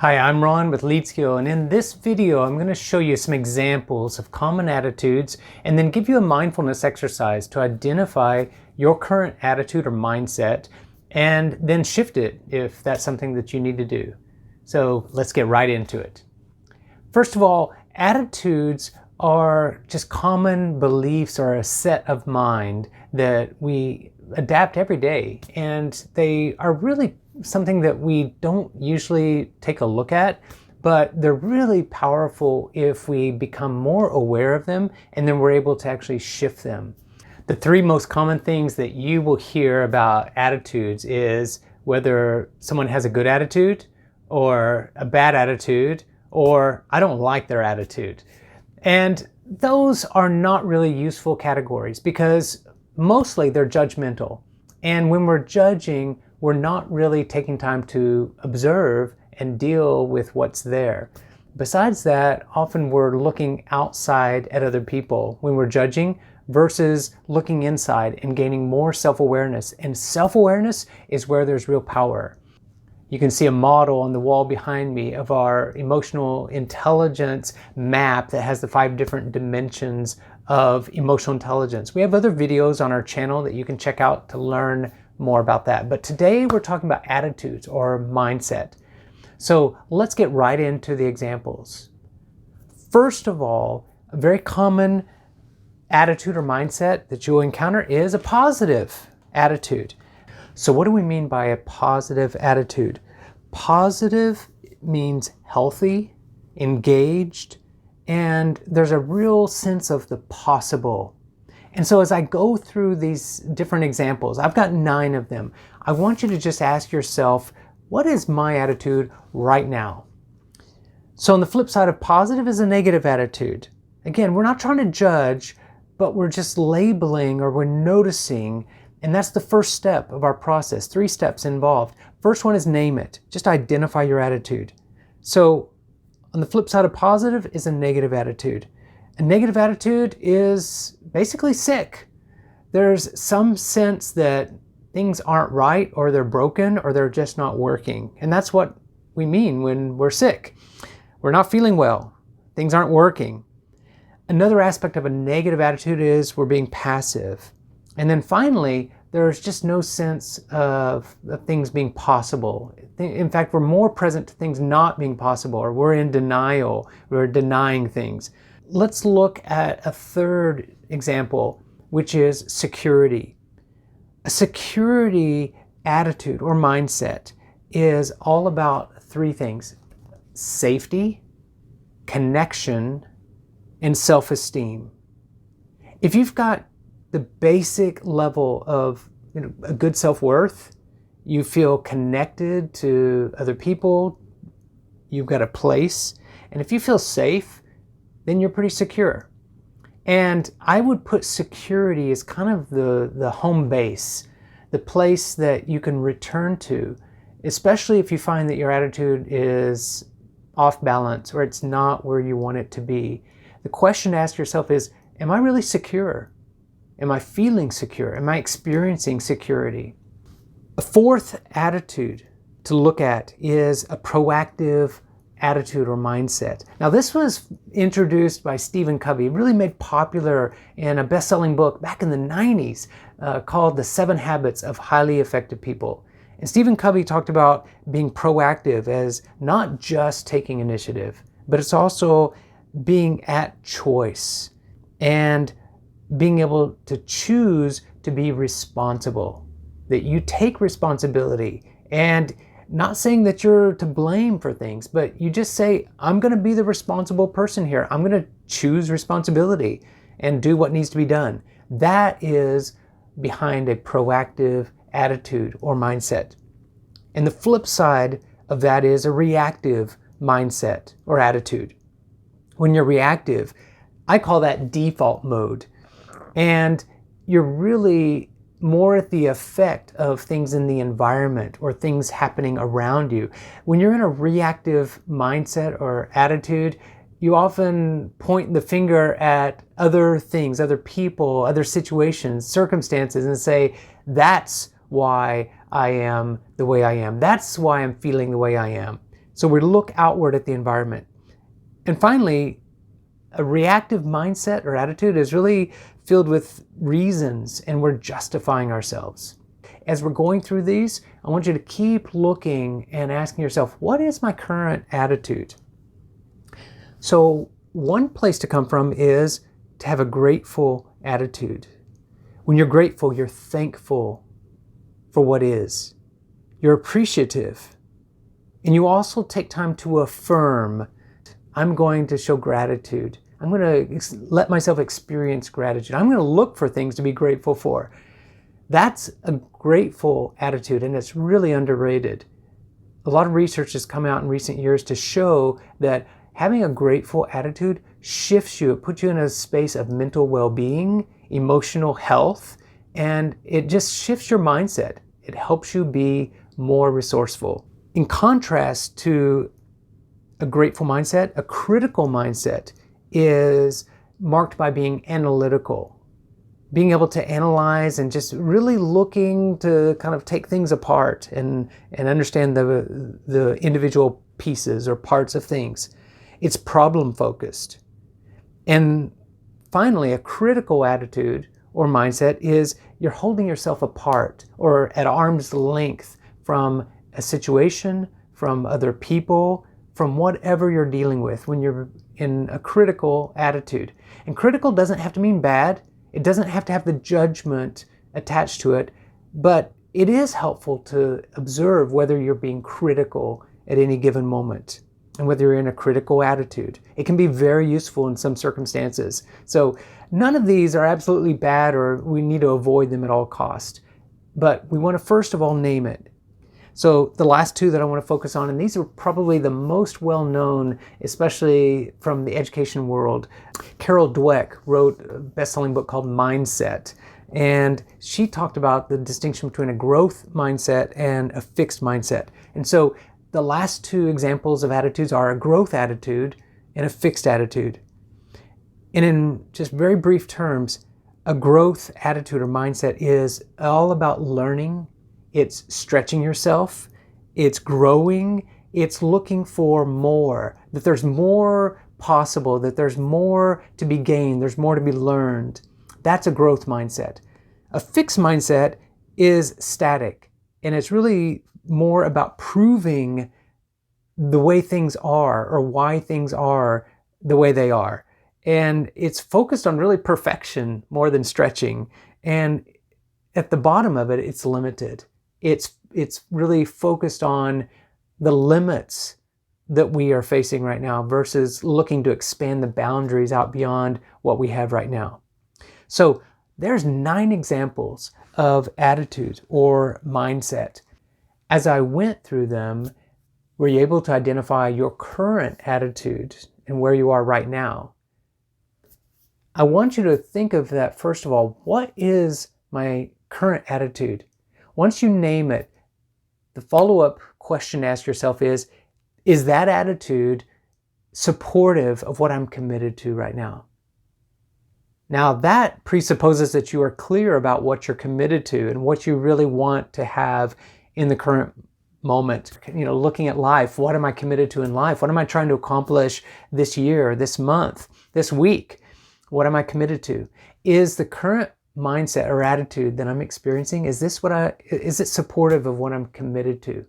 Hi, I'm Ron with Lead Skill, and in this video I'm going to show you some examples of common attitudes and then give you a mindfulness exercise to identify your current attitude or mindset and then shift it if that's something that you need to do. So let's get right into it. First of all, attitudes are just common beliefs or a set of mind that we adapt every day, and they are really something that we don't usually take a look at, but they're really powerful if we become more aware of them and then we're able to actually shift them. The three most common things that you will hear about attitudes is whether someone has a good attitude or a bad attitude or I don't like their attitude. And those are not really useful categories because mostly they're judgmental. And when we're judging, we're not really taking time to observe and deal with what's there. Besides that, often we're looking outside at other people when we're judging versus looking inside and gaining more self-awareness. And self-awareness is where there's real power. You can see a model on the wall behind me of our emotional intelligence map that has the 5 different dimensions of emotional intelligence. We have other videos on our channel that you can check out to learn more about that. But today we're talking about attitudes or mindset. So let's get right into the examples. First of all, a very common attitude or mindset that you'll encounter is a positive attitude. So what do we mean by a positive attitude? Positive means healthy, engaged, and there's a real sense of the possible. And so as I go through these different examples, I've got 9 of them. I want you to just ask yourself, what is my attitude right now? So on the flip side of positive is a negative attitude. Again, we're not trying to judge, but we're just labeling or we're noticing. And that's the first step of our process. 3 steps involved. First one is name it. Just identify your attitude. So on the flip side of positive is a negative attitude. A negative attitude is basically sick. There's some sense that things aren't right or they're broken or they're just not working. And that's what we mean when we're sick. We're not feeling well. Things aren't working. Another aspect of a negative attitude is we're being passive. And then finally, there's just no sense of things being possible. In fact, we're more present to things not being possible, or we're in denial, we're denying things. Let's look at a third example, which is security. A security attitude or mindset is all about 3 things: safety, connection, and self-esteem. If you've got the basic level of a good self-worth, you feel connected to other people, you've got a place, and if you feel safe, then you're pretty secure. And I would put security as kind of the home base, the place that you can return to, especially if you find that your attitude is off balance or it's not where you want it to be. The question to ask yourself is, am I really secure? Am I feeling secure? Am I experiencing security? A fourth attitude to look at is a proactive attitude or mindset. Now, this was introduced by Stephen Covey, really made popular in a best-selling book back in the 90s called The 7 Habits of Highly Effective People. And Stephen Covey talked about being proactive as not just taking initiative, but it's also being at choice and being able to choose to be responsible, that you take responsibility, and not saying that you're to blame for things, but you just say, I'm going to be the responsible person here. I'm going to choose responsibility and do what needs to be done. That is behind a proactive attitude or mindset. And the flip side of that is a reactive mindset or attitude. When you're reactive, I call that default mode. And you're really more at the effect of things in the environment or things happening around you. When you're in a reactive mindset or attitude, you often point the finger at other things, other people, other situations, circumstances, and say, that's why I am the way I am. That's why I'm feeling the way I am. So we look outward at the environment. And finally, a reactive mindset or attitude is really filled with reasons, and we're justifying ourselves. As we're going through these, I want you to keep looking and asking yourself, what is my current attitude? So one place to come from is to have a grateful attitude. When you're grateful, you're thankful for what is. You're appreciative. And you also take time to affirm, I'm going to show gratitude. I'm going to let myself experience gratitude. I'm going to look for things to be grateful for. That's a grateful attitude, and it's really underrated. A lot of research has come out in recent years to show that having a grateful attitude shifts you. It puts you in a space of mental well-being, emotional health, and it just shifts your mindset. It helps you be more resourceful. In contrast to a grateful mindset, a critical mindset is marked by being analytical, being able to analyze and just really looking to kind of take things apart and understand the individual pieces or parts of things. It's problem focused. And finally, a critical attitude or mindset is you're holding yourself apart or at arm's length from a situation, from other people, from whatever you're dealing with when you're in a critical attitude. And critical doesn't have to mean bad. It doesn't have to have the judgment attached to it, but it is helpful to observe whether you're being critical at any given moment and whether you're in a critical attitude. It can be very useful in some circumstances. So none of these are absolutely bad or we need to avoid them at all costs. But we want to first of all name it. So the last two that I want to focus on, and these are probably the most well-known, especially from the education world. Carol Dweck wrote a best-selling book called Mindset, and she talked about the distinction between a growth mindset and a fixed mindset. And so the last two examples of attitudes are a growth attitude and a fixed attitude. And in just very brief terms, a growth attitude or mindset is all about learning. It's stretching yourself, it's growing, it's looking for more, that there's more possible, that there's more to be gained, there's more to be learned. That's a growth mindset. A fixed mindset is static, and it's really more about proving the way things are or why things are the way they are. And it's focused on really perfection more than stretching. And at the bottom of it, it's limited. It's really focused on the limits that we are facing right now versus looking to expand the boundaries out beyond what we have right now. So there's 9 examples of attitude or mindset. As I went through them, were you able to identify your current attitude and where you are right now? I want you to think of that first of all. What is my current attitude? Once you name it, the follow-up question to ask yourself is that attitude supportive of what I'm committed to right now? Now that presupposes that you are clear about what you're committed to and what you really want to have in the current moment. Looking at life, what am I committed to in life? What am I trying to accomplish this year, this month, this week? What am I committed to? Is the current mindset or attitude that I'm experiencing, is it supportive of what I'm committed to?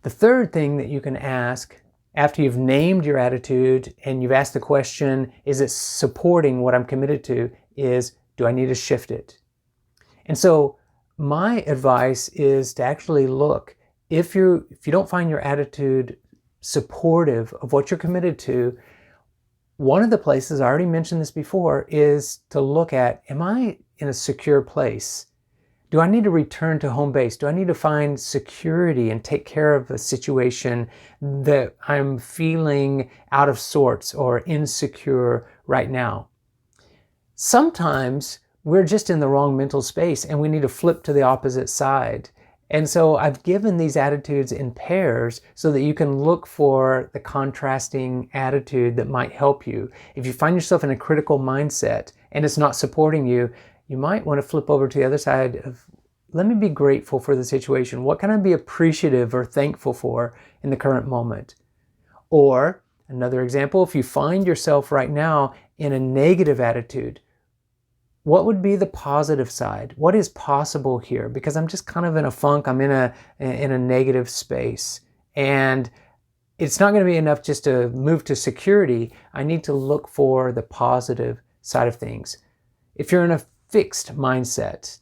The third thing that you can ask after you've named your attitude and you've asked the question, is it supporting what I'm committed to, is, do I need to shift it? And so my advice is to actually look, if you don't find your attitude supportive of what you're committed to, one of the places, I already mentioned this before, is to look at, am I in a secure place? Do I need to return to home base? Do I need to find security and take care of a situation that I'm feeling out of sorts or insecure right now? Sometimes we're just in the wrong mental space and we need to flip to the opposite side. And so I've given these attitudes in pairs so that you can look for the contrasting attitude that might help you. If you find yourself in a critical mindset and it's not supporting you, you might want to flip over to the other side of, let me be grateful for the situation. What can I be appreciative or thankful for in the current moment? Or another example, if you find yourself right now in a negative attitude, what would be the positive side? What is possible here? Because I'm just kind of in a funk, I'm in a negative space. And it's not going to be enough just to move to security. I need to look for the positive side of things. If you're in a fixed mindset,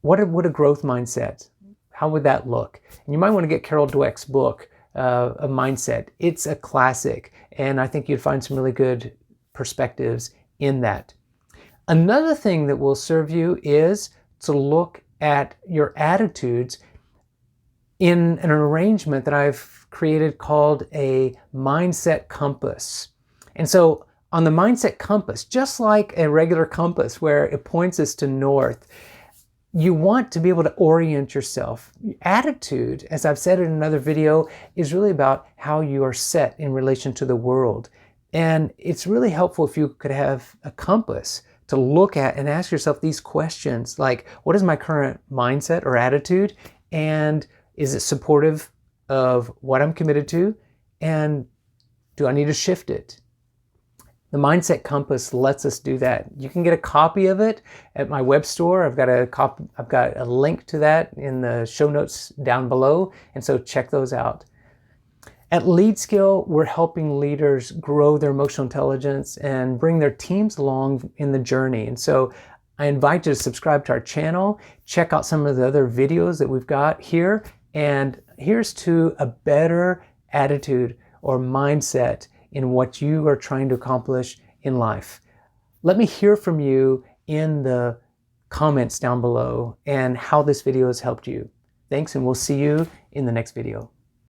what would a growth mindset, how would that look? And you might want to get Carol Dweck's book, A Mindset. It's a classic, and I think you'd find some really good perspectives in that. Another thing that will serve you is to look at your attitudes in an arrangement that I've created called a mindset compass. And so on the mindset compass, just like a regular compass where it points us to north, you want to be able to orient yourself. Attitude, as I've said in another video, is really about how you are set in relation to the world. And it's really helpful if you could have a compass to look at and ask yourself these questions like, what is my current mindset or attitude? And is it supportive of what I'm committed to? And do I need to shift it? The Mindset Compass lets us do that. You can get a copy of it at my web store. I've got a link to that in the show notes down below, and so check those out. At LeadSkill, we're helping leaders grow their emotional intelligence and bring their teams along in the journey. And so I invite you to subscribe to our channel, check out some of the other videos that we've got here, and here's to a better attitude or mindset in what you are trying to accomplish in life. Let me hear from you in the comments down below and how this video has helped you. Thanks, and we'll see you in the next video.